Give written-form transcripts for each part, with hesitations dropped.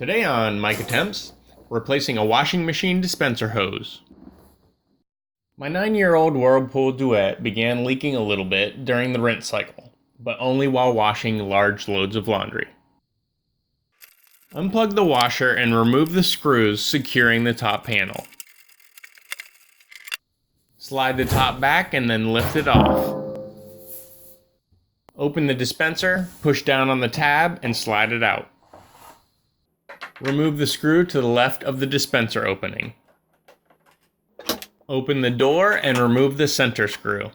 Today on Mike Attempts, replacing a washing machine dispenser hose. My 9-year-old Whirlpool Duet began leaking a little bit during the rinse cycle, but only while washing large loads of laundry. Unplug the washer and remove the screws securing the top panel. Slide the top back and then lift it off. Open the dispenser, push down on the tab, and slide it out. Remove the screw to the left of the dispenser opening. Open the door and remove the center screw.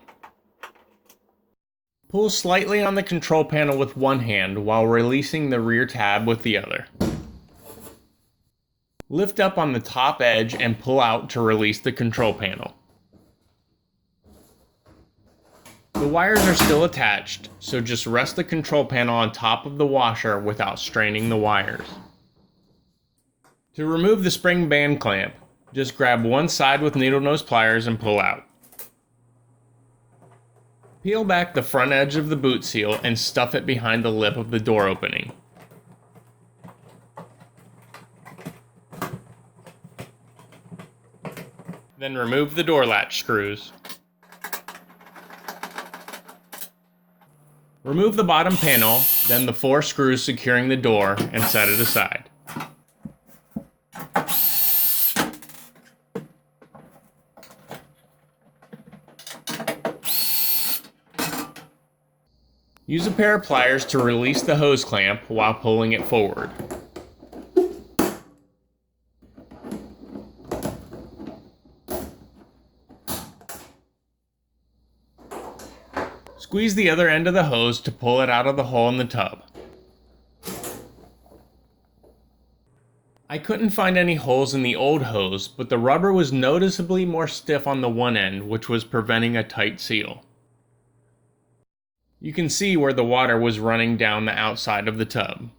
Pull slightly on the control panel with one hand while releasing the rear tab with the other. Lift up on the top edge and pull out to release the control panel. The wires are still attached, so just rest the control panel on top of the washer without straining the wires. To remove the spring band clamp, just grab one side with needle nose pliers and pull out. Peel back the front edge of the boot seal and stuff it behind the lip of the door opening. Then remove the door latch screws. Remove the bottom panel, then the 4 screws securing the door, and set it aside. Use a pair of pliers to release the hose clamp while pulling it forward. Squeeze the other end of the hose to pull it out of the hole in the tub. I couldn't find any holes in the old hose, but the rubber was noticeably more stiff on the one end, which was preventing a tight seal. You can see where the water was running down the outside of the tub.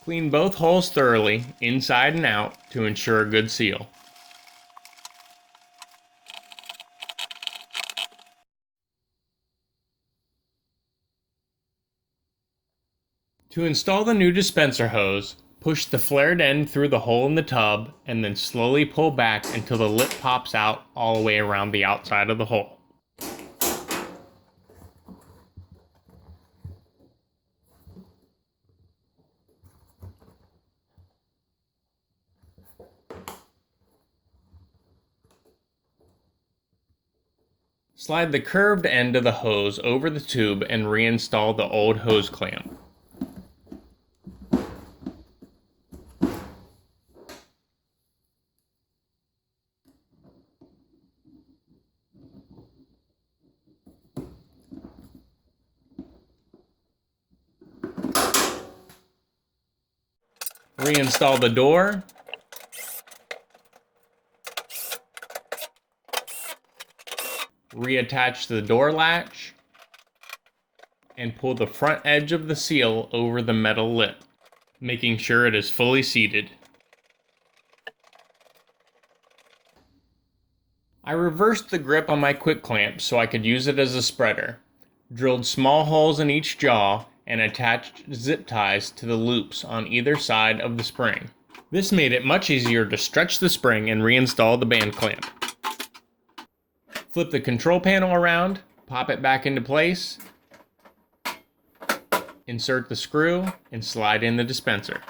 Clean both holes thoroughly, inside and out, to ensure a good seal. To install the new dispenser hose, push the flared end through the hole in the tub and then slowly pull back until the lip pops out all the way around the outside of the hole. Slide the curved end of the hose over the tube and reinstall the old hose clamp. Reinstall the door. Reattach the door latch and pull the front edge of the seal over the metal lip, making sure it is fully seated. I reversed the grip on my quick clamp so I could use it as a spreader, drilled small holes in each jaw, and attached zip ties to the loops on either side of the spring. This made it much easier to stretch the spring and reinstall the band clamp. Flip the control panel around, pop it back into place, insert the screw, and slide in the dispenser.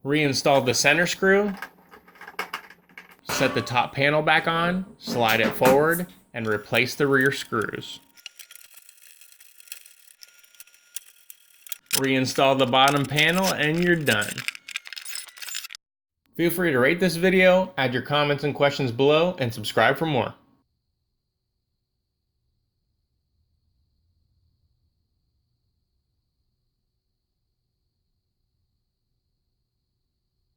Reinstall the center screw, set the top panel back on, slide it forward, and replace the rear screws. Reinstall the bottom panel and you're done. Feel free to rate this video, add your comments and questions below, and subscribe for more.